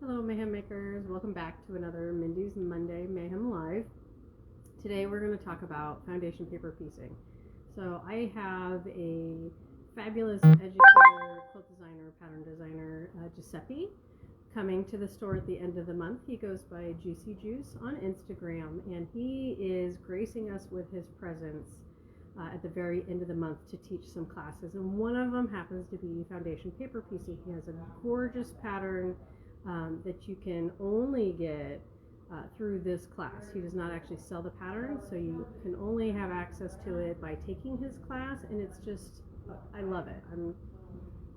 Hello Mayhem makers, welcome back to another Mindy's Monday Mayhem Live. Today we're going to talk about foundation paper piecing. So I have a fabulous educator, quilt designer, pattern designer, Giuseppe, coming to the store at the end of the month. He goes by Juicy Juice on Instagram, and he is gracing us with his presence at the very end of the month to teach some classes, and one of them happens to be foundation paper piecing. He has a gorgeous pattern that you can only get through this class. He does not actually sell the pattern, so you can only have access to it by taking his class, and it's just, I love it.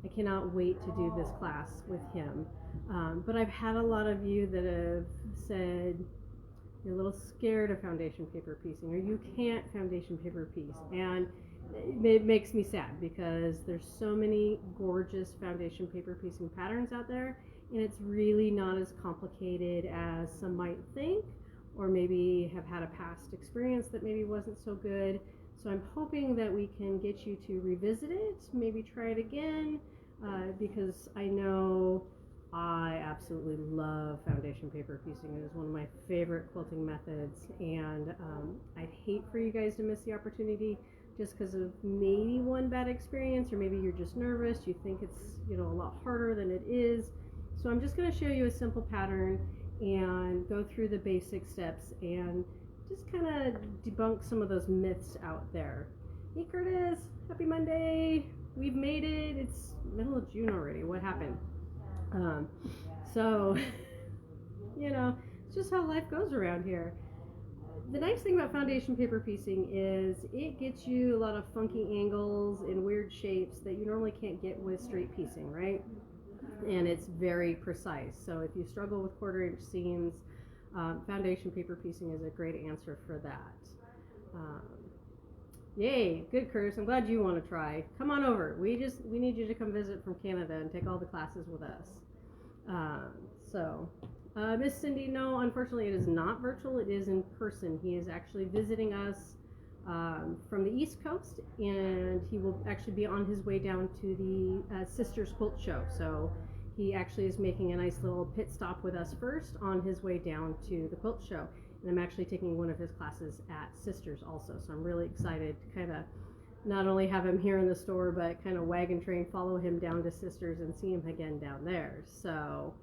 I cannot wait to do this class with him. But I've had a lot of you that have said you're a little scared of foundation paper piecing, or you can't foundation paper piece, and it makes me sad because there's so many gorgeous foundation paper piecing patterns out there, and it's really not as complicated as some might think, or maybe have had a past experience that maybe wasn't so good. So I'm hoping that we can get you to revisit it, maybe try it again, because I know I absolutely love foundation paper piecing. It is one of my favorite quilting methods, and I'd hate for you guys to miss the opportunity just because of maybe one bad experience, or maybe you're just nervous, you think it's a lot harder than it is. So I'm just going to show you a simple pattern and go through the basic steps and just kind of debunk some of those myths out there. Hey Curtis, happy Monday. We've made it. It's middle of June already. What happened? So it's just how life goes around here. The nice thing about foundation paper piecing is it gets you a lot of funky angles and weird shapes that you normally can't get with straight piecing, right? And it's very precise. So if you struggle with 1/4 inch seams, foundation paper piecing is a great answer for that. Yay, good Curtis, I'm glad you want to try. Come on over. We need you to come visit from Canada and take all the classes with us. Miss Cindy, no, unfortunately it is not virtual, it is in person. He is actually visiting us from the East Coast, and he will actually be on his way down to the Sisters Quilt Show. So he actually is making a nice little pit stop with us first on his way down to the quilt show. And I'm actually taking one of his classes at Sisters also. So I'm really excited to kind of not only have him here in the store, but kind of wagon train follow him down to Sisters and see him again down there. So,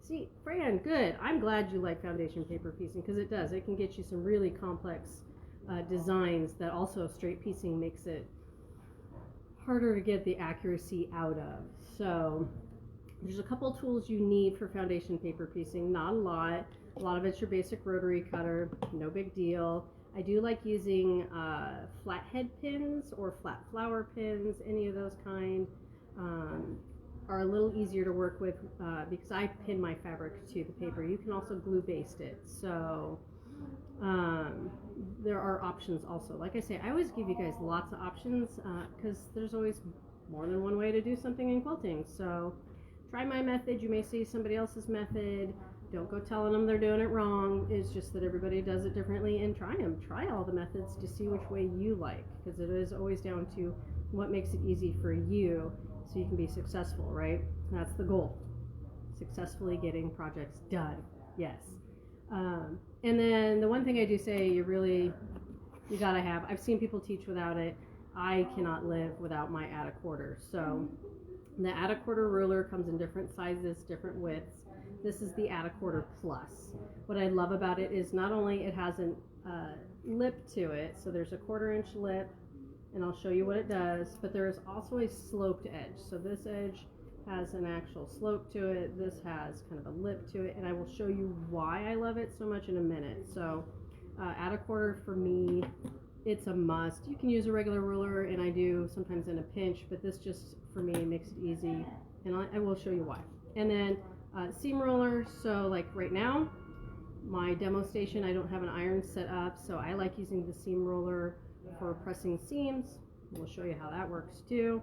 see, Fran, good. I'm glad you like foundation paper piecing, because it does. It can get you some really complex designs that also straight piecing makes it harder to get the accuracy out of. So there's a couple tools you need for foundation paper piecing, not a lot. A lot of it's your basic rotary cutter, no big deal. I do like using flathead pins or flat flower pins. Any of those kind are a little easier to work with because I pin my fabric to the paper. You can also glue baste it. So there are options also. Like I say, I always give you guys lots of options because there's always more than one way to do something in quilting. So try my method. You may see somebody else's method. Don't go telling them they're doing it wrong. It's just that everybody does it differently, and try them. Try all the methods to see which way you like, because it is always down to what makes it easy for you so you can be successful, right? That's the goal. Successfully getting projects done. Yes. And then the one thing I do say you gotta have, I've seen people teach without it. I cannot live without my add a quarter. So the add a quarter ruler comes in different sizes, different widths. This is the add a quarter plus. What I love about it is not only it has a lip to it, so there's a 1/4 inch lip, and I'll show you what it does, but there is also a sloped edge. So this edge has an actual slope to it. This has kind of a lip to it, and I will show you why I love it so much in a minute. So add a quarter for me, it's a must. You can use a regular ruler, and I do sometimes in a pinch, but this just for me makes it easy, and I will show you why. And then seam roller. So like right now, my demo station, I don't have an iron set up, so I like using the seam roller for pressing seams. We'll show you how that works too.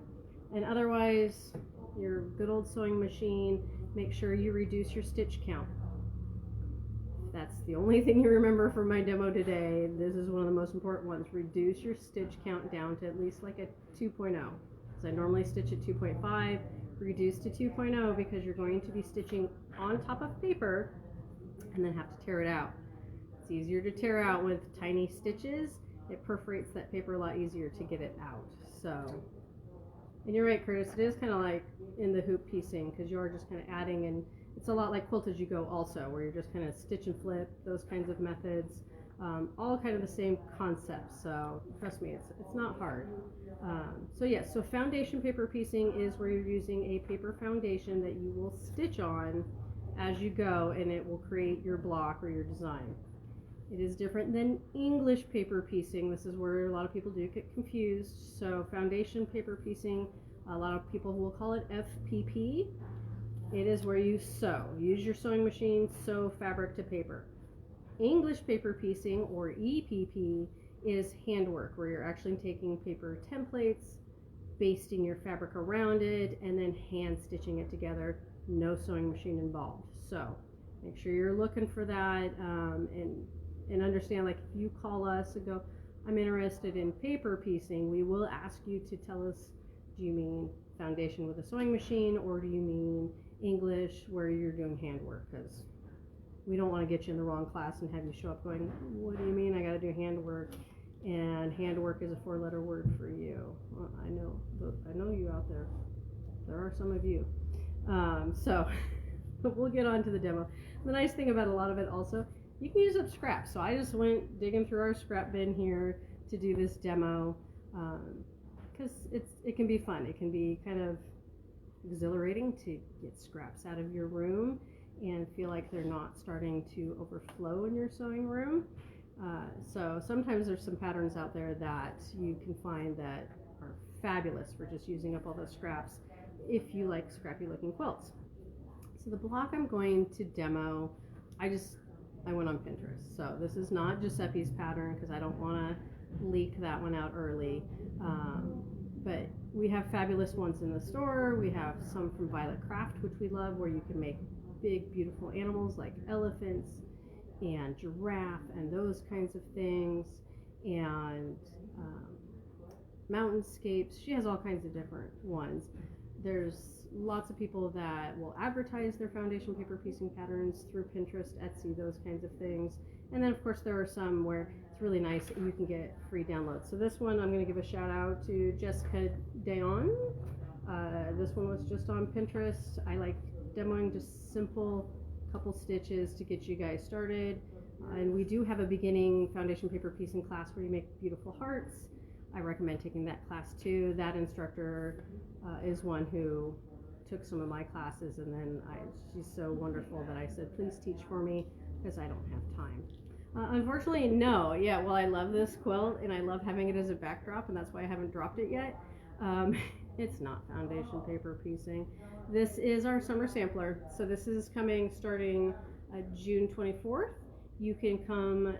And otherwise, your good old sewing machine, make sure you reduce your stitch count. That's the only thing you remember from my demo today. This is one of the most important ones. Reduce your stitch count down to at least like a 2.0. So I normally stitch at 2.5. reduced to 2.0 because you're going to be stitching on top of paper and then have to tear it out. It's easier to tear out with tiny stitches. It perforates that paper a lot easier to get it out. So, and you're right, Curtis, it is kind of like in the hoop piecing because you're just kind of adding, and it's a lot like quilt as you go also, where you're just kind of stitch and flip, those kinds of methods, all kind of the same concept. So trust me, it's not hard. So yes, so foundation paper piecing is where you're using a paper foundation that you will stitch on as you go, and it will create your block or your design. It is different than English paper piecing. This is where a lot of people do get confused. So foundation paper piecing, a lot of people will call it FPP. It is where you sew. Use your sewing machine, sew fabric to paper. English paper piecing, or EPP, is handwork, where you're actually taking paper templates, basting your fabric around it, and then hand stitching it together. No sewing machine involved. So make sure you're looking for that, and understand, like, if you call us and go, I'm interested in paper piecing, we will ask you to tell us, do you mean foundation with a sewing machine, or do you mean English where you're doing handwork? Because we don't want to get you in the wrong class and have you show up going, what do you mean I got to do handwork? And handwork is a 4-letter word for you. Well, I know you out there. There are some of you. So but we'll get on to the demo. The nice thing about a lot of it also, you can use up scraps. So I just went digging through our scrap bin here to do this demo, because it can be fun. It can be kind of exhilarating to get scraps out of your room and feel like they're not starting to overflow in your sewing room. So sometimes there's some patterns out there that you can find that are fabulous for just using up all those scraps if you like scrappy looking quilts. So the block I'm going to demo, I went on Pinterest. So this is not Giuseppe's pattern because I don't want to leak that one out early. But we have fabulous ones in the store. We have some from Violet Craft, which we love, where you can make big, beautiful animals like elephants and giraffe and those kinds of things, and mountainscapes. She has all kinds of different ones. There's lots of people that will advertise their foundation paper piecing patterns through Pinterest, Etsy, those kinds of things. And then of course there are some where it's really nice and you can get free downloads. So this one I'm going to give a shout out to Jessica Dayon. This one was just on Pinterest. I like demoing just simple couple stitches to get you guys started. And we do have a beginning foundation paper piecing class where you make beautiful hearts. I recommend taking that class too. That instructor is one who took some of my classes, and then she's so wonderful that I said, please teach for me because I don't have time. Unfortunately, no. Yeah, well, I love this quilt and I love having it as a backdrop, and that's why I haven't dropped it yet. It's not foundation paper piecing. This is our summer sampler. So this is coming starting June 24th. You can come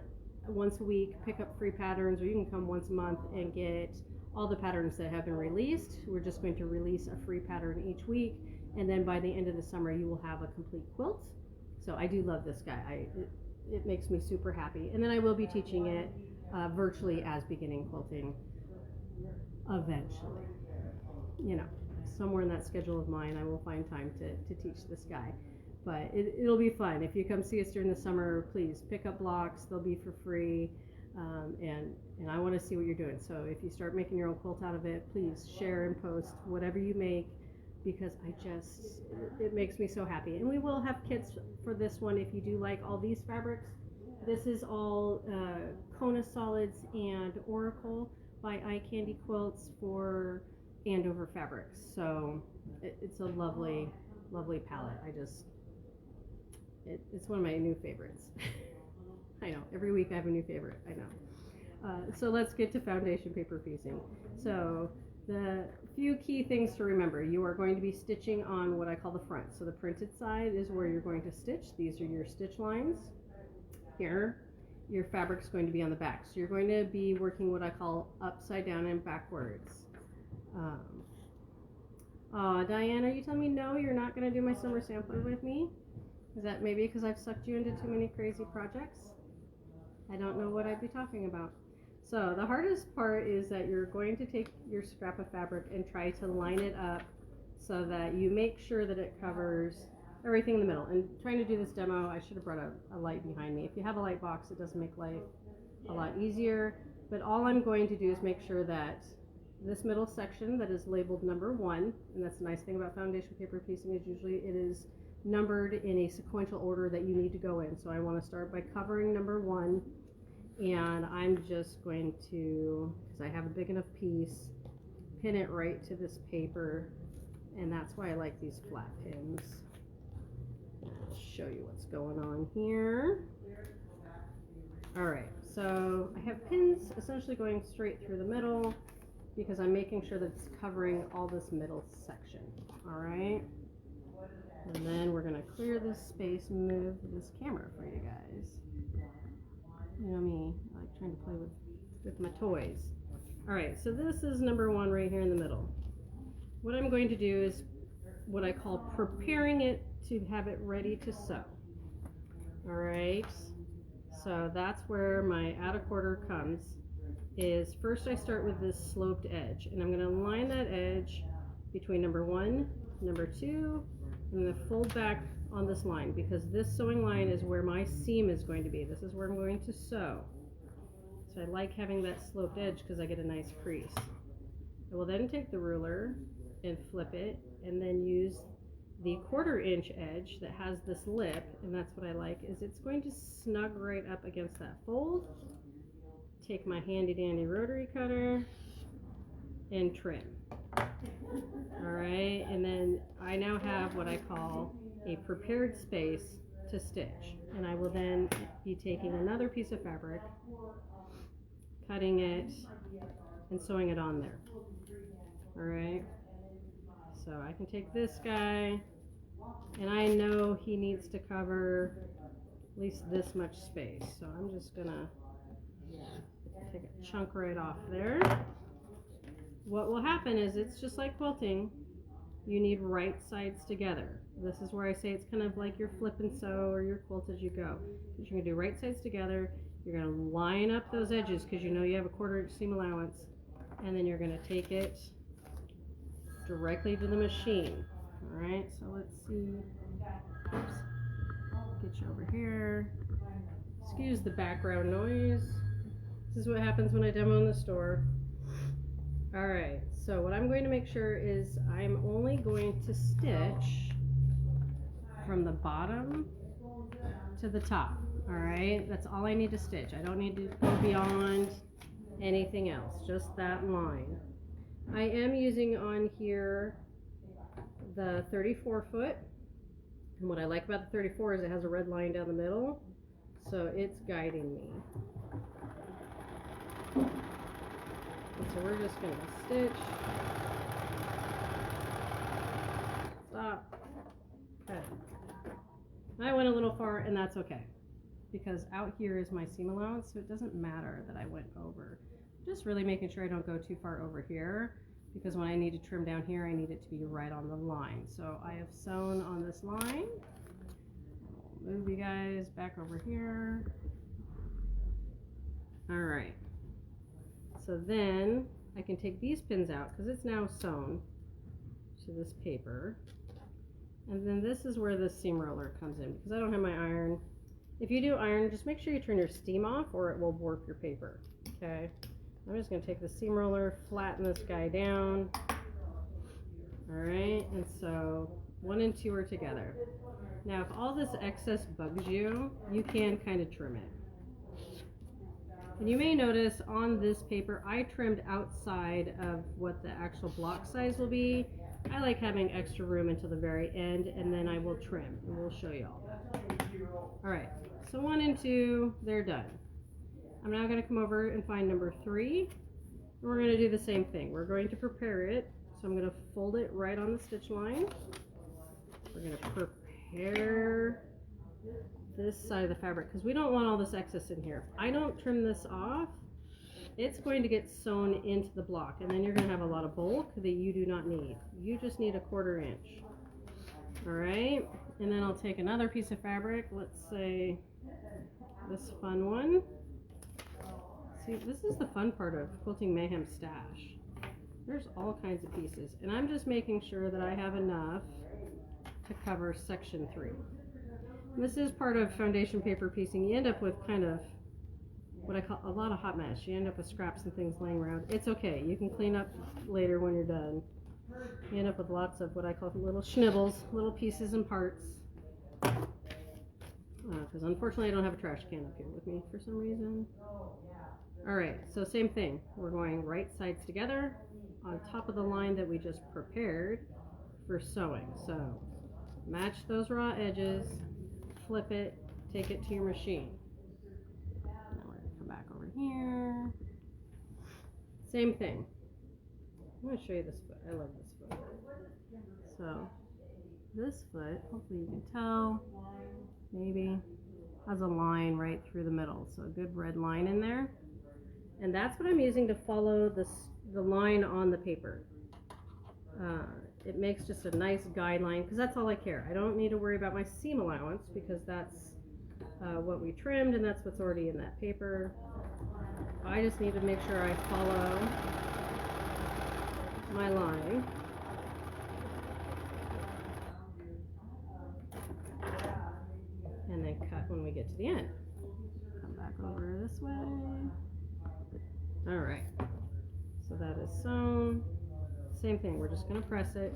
once a week, pick up free patterns, or you can come once a month and get all the patterns that have been released. We're just going to release a free pattern each week, and then by the end of the summer you will have a complete quilt. So I do love this guy. It makes me super happy. And then I will be teaching it virtually as beginning quilting eventually. You know, somewhere in that schedule of mine I will find time to teach this guy. But it'll be fun. If you come see us during the summer, please pick up blocks. They'll be for free. And I want to see what you're doing. So if you start making your own quilt out of it, please share and post whatever you make, because it makes me so happy. And we will have kits for this one if you do like all these fabrics. This is all Kona Solids and Oracle by Eye Candy Quilts for Andover fabrics. So it's a lovely, lovely palette. It's one of my new favorites. I know, every week I have a new favorite, I know. So let's get to foundation paper piecing. So the few key things to remember: you are going to be stitching on what I call the front. So the printed side is where you're going to stitch. These are your stitch lines. Here, your fabric's going to be on the back. So you're going to be working what I call upside down and backwards. Diane, are you telling me no, you're not going to do my summer sampler with me? Is that maybe because I've sucked you into too many crazy projects? I don't know what I'd be talking about. So the hardest part is that you're going to take your scrap of fabric and try to line it up so that you make sure that it covers everything in the middle. And trying to do this demo, I should have brought a light behind me. If you have a light box, it does make life a lot easier. But all I'm going to do is make sure that this middle section that is labeled number 1, and that's the nice thing about foundation paper piecing, is usually it is numbered in a sequential order that you need to go in. So I want to start by covering number 1, and I'm just going to, because I have a big enough piece, pin it right to this paper, and that's why I like these flat pins. I'll show you what's going on here. Alright, so I have pins essentially going straight through the middle because I'm making sure that it's covering all this middle section. Alright, and then we're going to clear this space and move this camera for you guys. You know me, I like trying to play with my toys. Alright, so this is number 1 right here in the middle. What I'm going to do is what I call preparing it to have it ready to sew. Alright, so that's where my add a quarter comes. Is first I start with this sloped edge, and I'm going to line that edge between number 1, number 2, and I'm going to fold back on this line because this sewing line is where my seam is going to be. This is where I'm going to sew. So I like having that sloped edge because I get a nice crease. I will then take the ruler and flip it and then use the 1/4 inch edge that has this lip, and that's what I like, is it's going to snug right up against that fold. Take my handy dandy rotary cutter and trim. Alright, and then I now have what I call a prepared space to stitch, and I will then be taking another piece of fabric, cutting it, and sewing it on there. Alright, so I can take this guy, and I know he needs to cover at least this much space, so I'm just gonna take a chunk right off there. What will happen is it's just like quilting. You need right sides together. This is where I say it's kind of like your flip and sew or your quilt as you go. But you're going to do right sides together. You're going to line up those edges because you know you have a 1/4 inch seam allowance, and then you're going to take it directly to the machine. Alright, so let's see. Oops. Get you over here. Excuse the background noise. This is what happens when I demo in the store. Alright, so what I'm going to make sure is I'm only going to stitch from the bottom to the top. Alright, that's all I need to stitch. I don't need to go beyond anything else, just that line. I am using on here the 34 foot, and what I like about the 34 is it has a red line down the middle, so it's guiding me. And so we're just going to stitch, stop, cut. I went a little far, and that's okay, because out here is my seam allowance, so it doesn't matter that I went over. Just really making sure I don't go too far over here, because when I need to trim down here, I need it to be right on the line. So I have sewn on this line. I'll move you guys back over here. All right. So then I can take these pins out because it's now sewn to this paper. And then this is where the seam roller comes in because I don't have my iron. If you do iron, just make sure you turn your steam off or it will warp your paper. Okay. I'm just going to take the seam roller, flatten this guy down. Alright, and so 1 and 2 are together. Now if all this excess bugs you, you can kind of trim it. And you may notice on this paper, I trimmed outside of what the actual block size will be. I like having extra room until the very end, and then I will trim, and we'll show you all that. Alright, so 1 and 2, they're done. I'm now going to come over and find number 3, and we're going to do the same thing. We're going to prepare it, so I'm going to fold it right on the stitch line. We're going to prepare this side of the fabric because we don't want all this excess in here. If I don't trim this off, it's going to get sewn into the block, and then you're going to have a lot of bulk that you do not need. You just need a 1/4 inch. Alright, and then I'll take another piece of fabric, let's say this fun one. See, this is the fun part of Quilting Mayhem Stash. There's all kinds of pieces, and I'm just making sure that I have enough to cover section 3. This is part of foundation paper piecing. You end up with kind of what I call a lot of hot mess. You end up with scraps and things laying around. It's okay. You can clean up later when you're done. You end up with lots of what I call little schnibbles, little pieces and parts. Because unfortunately I don't have a trash can up here with me for some reason. Alright, so same thing. We're going right sides together on top of the line that we just prepared for sewing. So match those raw edges, flip it, take it to your machine. Now we're going to come back over here. Same thing. I'm going to show you this foot. I love this foot. So this foot, hopefully you can tell, maybe, has a line right through the middle. So a good red line in there. And that's what I'm using to follow the line on the paper. It makes just a nice guideline, because that's all I care. I don't need to worry about my seam allowance, because that's what we trimmed and that's what's already in that paper. I just need to make sure I follow my line. And then cut when we get to the end. Come back over this way. Alright, so that is sewn. Same thing, we're just going to press it.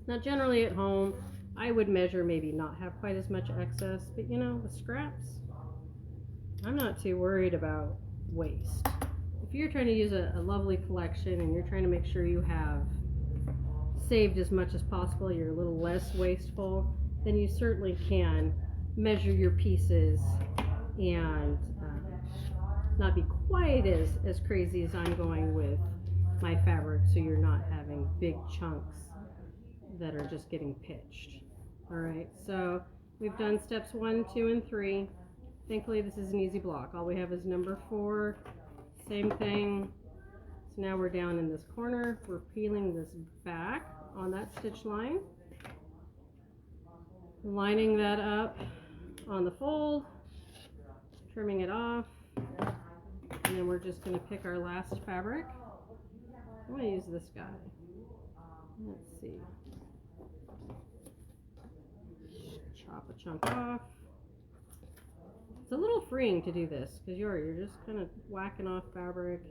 Now generally at home, I would measure, maybe not have quite as much excess, but you know, with scraps, I'm not too worried about waste. If you're trying to use a lovely collection and you're trying to make sure you have saved as much as possible, you're a little less wasteful, then you certainly can measure your pieces and not be quite as crazy as I'm going with my fabric, so you're not having big chunks that are just getting pitched. Alright, so we've done steps 1, 2, and 3. Thankfully this is an easy block. All we have is number 4. Same thing. So now we're down in this corner. We're peeling this back on that stitch line. Lining that up on the fold. Trimming it off. And then we're just going to pick our last fabric. I'm going to use this guy. Let's see. Chop a chunk off. It's a little freeing to do this because you're just kind of whacking off fabric,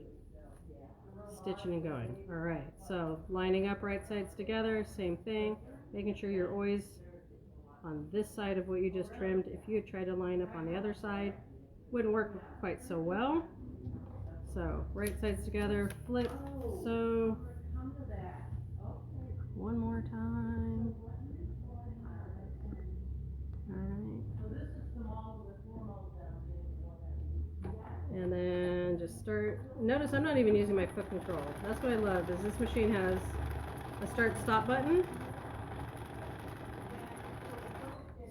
stitching and going. Alright, so lining up right sides together, same thing. Making sure you're always on this side of what you just trimmed. If you had tried to line up on the other side, wouldn't work quite so well. So right sides together, flip, sew. One more time. Alright. And then just start. Notice I'm not even using my foot control. That's what I love, is this machine has a start stop button.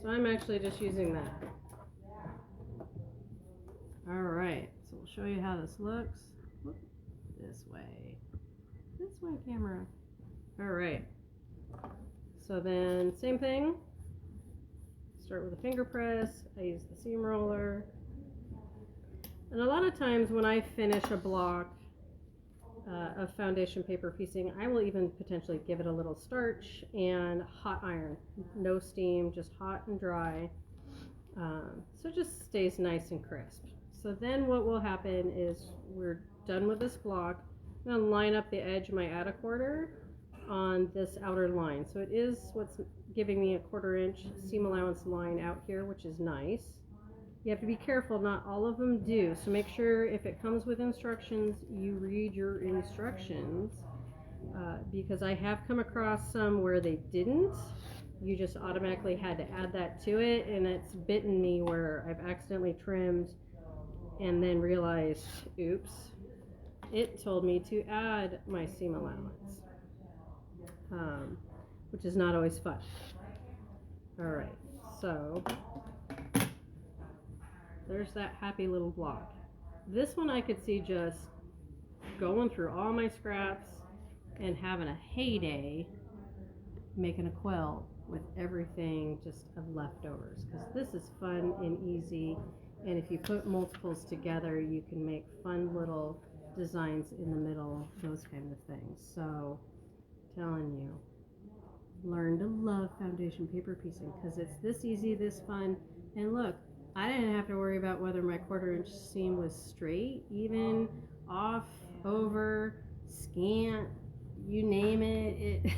So I'm actually just using that. Alright, so we'll show you how this looks. Whoop, this way. This way, camera. Alright. So then, same thing. Start with a finger press. I use the seam roller. And a lot of times when I finish a block of foundation paper piecing, I will even potentially give it a little starch and hot iron. No steam, just hot and dry. So it just stays nice and crisp. So then what will happen is we're done with this block. I'm going to line up the edge of my add a quarter on this outer line. So it is what's giving me a 1/4 inch seam allowance line out here, which is nice. You have to be careful, not all of them do. So make sure if it comes with instructions, you read your instructions, because I have come across some where they didn't. You just automatically had to add that to it, and it's bitten me where I've accidentally trimmed and then realized, oops, it told me to add my seam allowance, which is not always fun. Alright, so there's that happy little block. This one I could see just going through all my scraps and having a heyday making a quilt with everything just of leftovers, because this is fun and easy, and if you put multiples together you can make fun little designs in the middle, those kind of things. So, telling you, learn to love foundation paper piecing because it's this easy, this fun. And look, I didn't have to worry about whether my 1/4 inch seam was straight, even, off, over, scant, you name it.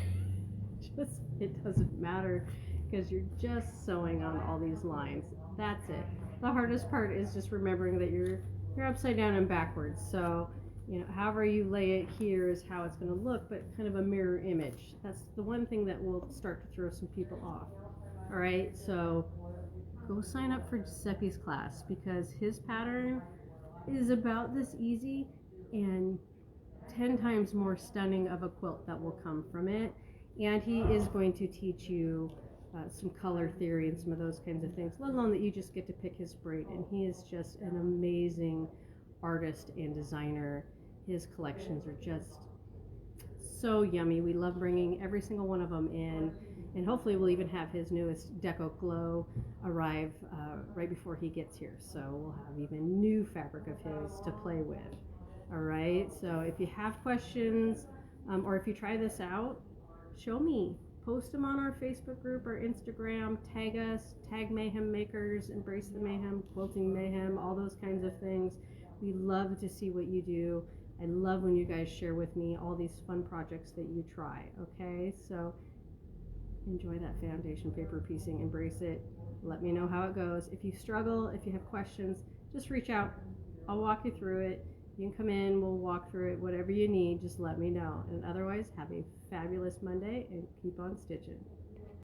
It doesn't matter because you're just sewing on all these lines. That's it. The hardest part is just remembering that you're upside down and backwards. So, however you lay it here is how it's going to look, but kind of a mirror image. That's the one thing that will start to throw some people off. All right, so go sign up for Giuseppe's class because his pattern is about this easy and 10 times more stunning of a quilt that will come from it. And he is going to teach you some color theory and some of those kinds of things, let alone that you just get to pick his braid. And he is just an amazing artist and designer. His collections are just so yummy. We love bringing every single one of them in. And hopefully we'll even have his newest Deco Glow arrive right before he gets here. So we'll have even new fabric of his to play with. All right, so if you have questions or if you try this out, show me. Post them on our Facebook group or Instagram. Tag us, tag Mayhem Makers, Embrace the Mayhem, Quilting Mayhem, all those kinds of things. We love to see what you do. I love when you guys share with me all these fun projects that you try, okay? So enjoy that foundation paper piecing, embrace it. Let me know how it goes. If you struggle, if you have questions, just reach out. I'll walk you through it. You can come in, we'll walk through it. Whatever you need, just let me know. And otherwise, have a fabulous Monday and keep on stitching.